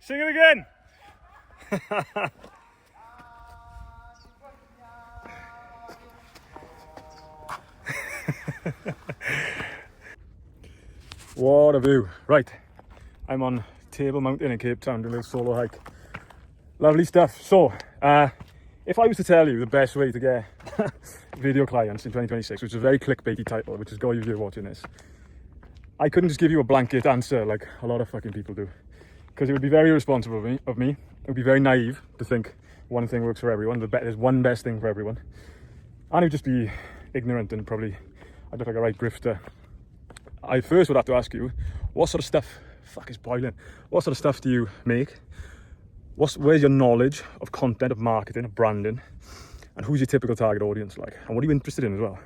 Sing it again. What a view. Right, I'm on Table Mountain in Cape Town doing a little solo hike. Lovely stuff. So, if I was to tell you the best way to get video clients in 2026, which is a very clickbaity title, which is got you if you're watching this, I couldn't just give you a blanket answer like a lot of fucking people do, because it would be very irresponsible of me. It would be very naive to think one thing works for everyone, there's one best thing for everyone, and it would just be ignorant and probably I'd look like a right grifter. I first would have to ask you, what sort of stuff, fuck is boiling, what sort of stuff do you make? Where's your knowledge of content, of marketing, of branding, and who's your typical target audience like, and what are you interested in as well?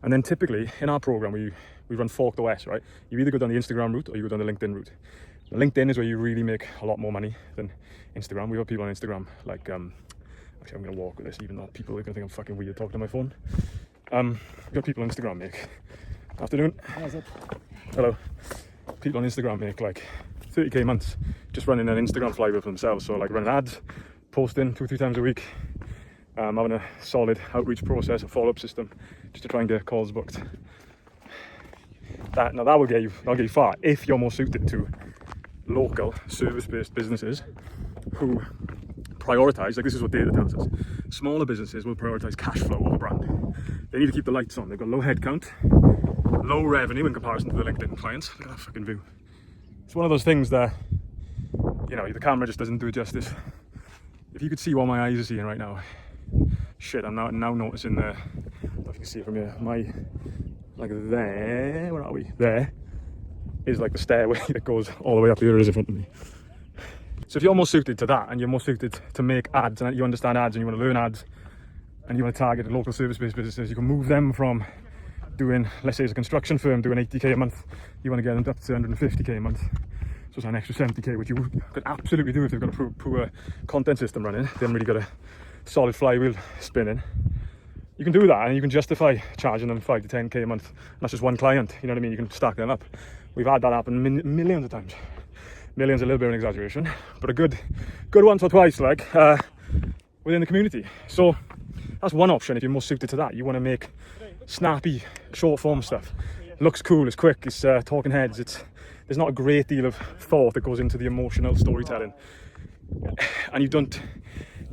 And then typically in our program we run Fork the West, right? You either go down the Instagram route or you go down the LinkedIn route. The LinkedIn is where you really make a lot more money than Instagram. We've got people on Instagram like, actually I'm going to walk with this even though people are going to think I'm fucking weird talking to my phone. We've got people on Instagram make, afternoon, hello, people on Instagram make like 30k months just running an Instagram flywheel for themselves. So like running ads, posting 2-3 times a week, having a solid outreach process, a follow-up system just to try and get calls booked. That will get you far if you're more suited to local service-based businesses who prioritize, like this is what data tells us, smaller businesses will prioritize cash flow over brand. They need to keep the lights on. They've got low headcount, low revenue in comparison to the LinkedIn clients. Look at that fucking view. It's one of those things that, you know, the camera just doesn't do it justice. If you could see what my eyes are seeing right now, shit, I'm now noticing I don't know if you can see it from here, like there, where are we? There is like the stairway that goes all the way up here is in front of me. So if you're more suited to that and you're more suited to make ads and you understand ads and you want to learn ads and you want to target local service-based businesses, you can move them from doing, let's say it's a construction firm doing 80k a month, you want to get them up to 150k a month. So it's an extra 70k, which you could absolutely do if they've got a poor content system running. They haven't really got a solid flywheel spinning. You can do that and you can justify charging them 5 to 10k a month. And that's just one client, you know what I mean? You can stack them up. We've had that happen millions of times. Millions, a little bit of an exaggeration, but a good once or twice, like within the community. So that's one option if you're more suited to that. You want to make snappy, short form stuff. It looks cool, it's quick, it's talking heads. There's not a great deal of thought that goes into the emotional storytelling, and you don't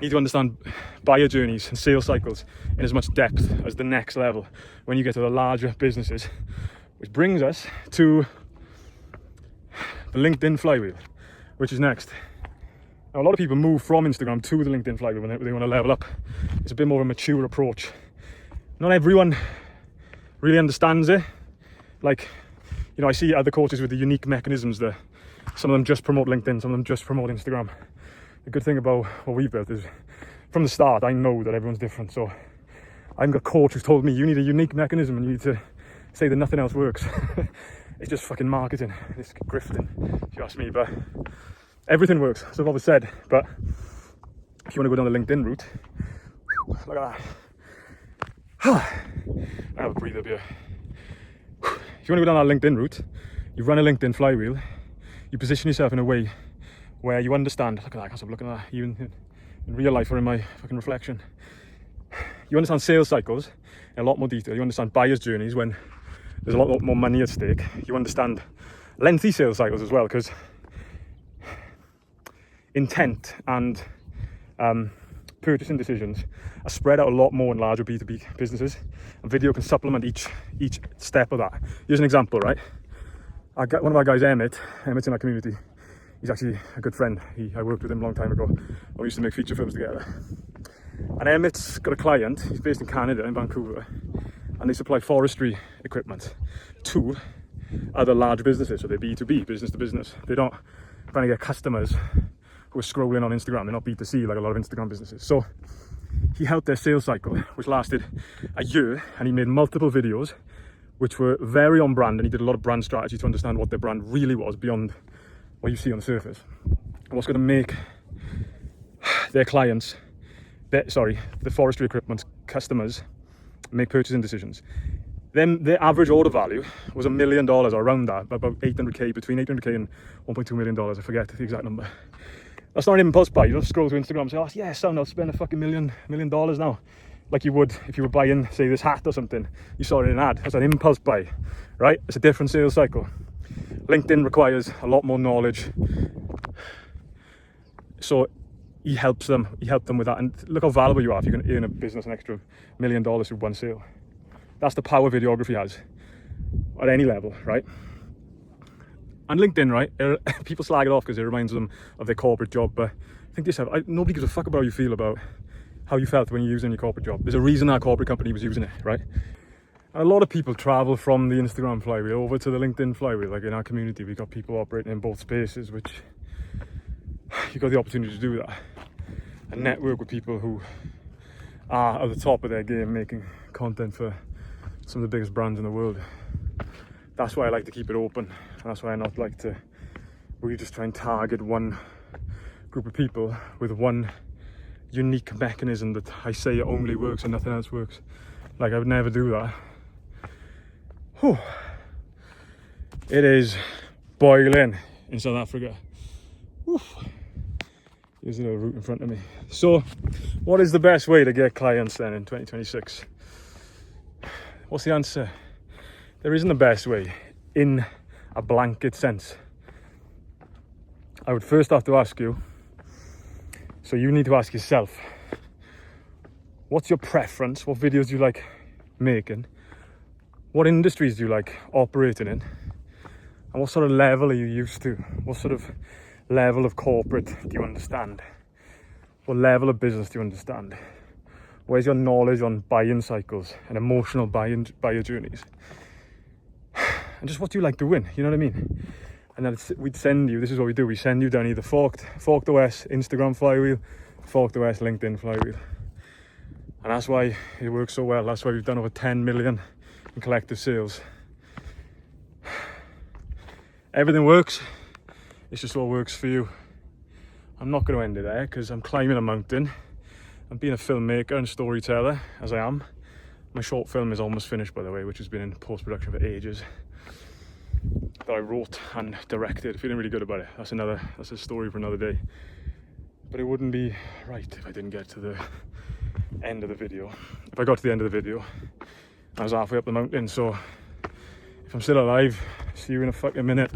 need to understand buyer journeys and sales cycles in as much depth as the next level when you get to the larger businesses, which brings us to the LinkedIn flywheel, which is next. Now, a lot of people move from Instagram to the LinkedIn flywheel when they want to level up. It's a bit more of a mature approach. Not everyone really understands it. Like, you know, I see other coaches with the unique mechanisms that some of them just promote LinkedIn, some of them just promote Instagram. The good thing about what we've built is from the start, I know that everyone's different. So I haven't got a coach who's told me you need a unique mechanism and you need to say that nothing else works. It's just fucking marketing, it's grifting, if you ask me, but everything works, so I've always said. But if you want to go down the LinkedIn route, look at that. I have a breather here. If you want to go down that LinkedIn route, you run a LinkedIn flywheel, you position yourself in a way where you understand, look at that, I can't stop looking at that, even in real life or in my fucking reflection. You understand sales cycles in a lot more detail, you understand buyers' journeys when there's a lot more money at stake. You understand lengthy sales cycles as well, because intent and purchasing decisions are spread out a lot more in larger B2B businesses, and video can supplement each step of that. Here's an example, right? I got one of our guys, Emmett's in our community. He's actually a good friend. I worked with him a long time ago. We used to make feature films together. And Emmett's got a client, he's based in Canada, in Vancouver, and they supply forestry equipment to other large businesses. So they're B2B, business to business. They're not trying to get customers who are scrolling on Instagram. They're not B2C like a lot of Instagram businesses. So he helped their sales cycle, which lasted a year, and he made multiple videos which were very on brand, and he did a lot of brand strategy to understand what their brand really was beyond what you see on the surface. And what's going to make their clients, the forestry equipment customers, make purchasing decisions Then the average order value was $1 million, or around that, about 800k, between 800k and $1.2 million. I forget the exact number. That's not an impulse buy. You don't scroll through Instagram and say, oh yeah, son, I'll spend a fucking $1 million now. Like you would if you were buying, say, this hat or something. You saw it in an ad. That's an impulse buy, right? It's a different sales cycle. LinkedIn requires a lot more knowledge. So he helped them with that. And look how valuable you are if you can earn a business an extra $1 million through one sale. That's the power videography has at any level, right? And LinkedIn, right? People slag it off because it reminds them of their corporate job. But think to yourself, nobody gives a fuck about how you feel about how you felt when you're using your corporate job. There's a reason our corporate company was using it, right? And a lot of people travel from the Instagram flywheel over to the LinkedIn flywheel. Like in our community, we've got people operating in both spaces, which you've got the opportunity to do that and network with people who are at the top of their game, making content for some of the biggest brands in the world. That's why I like to keep it open. And that's why I not like to really just try and target one group of people with one unique mechanism that I say only works and nothing else works. Like I would never do that. Whew. It is boiling in South Africa. Oof. Here's a little route in front of me. So what is the best way to get clients then in 2026? What's the answer? There isn't a best way in a blanket sense. I would first have to ask you, so you need to ask yourself, what's your preference? What videos do you like making? What industries do you like operating in? And what sort of level are you used to? What sort of level of corporate do you understand? What level of business do you understand? Where's your knowledge on buying cycles and emotional buyer journeys? And just what do you like doing? You know what I mean? And then we'd send you, this is what we do, we send you down either Forked OS Instagram flywheel, Forked OS LinkedIn flywheel. And that's why it works so well. That's why we've done over 10 million in collective sales. Everything works, it's just what works for you. I'm not going to end it there because I'm climbing a mountain. I'm being a filmmaker and storyteller, as I am. My short film is almost finished, by the way, which has been in post-production for ages. That I wrote and directed, feeling really good about it. That's a story for another day. But it wouldn't be right if I didn't get to the end of the video. If I got to the end of the video, I was halfway up the mountain. So if I'm still alive, see you in a fucking minute.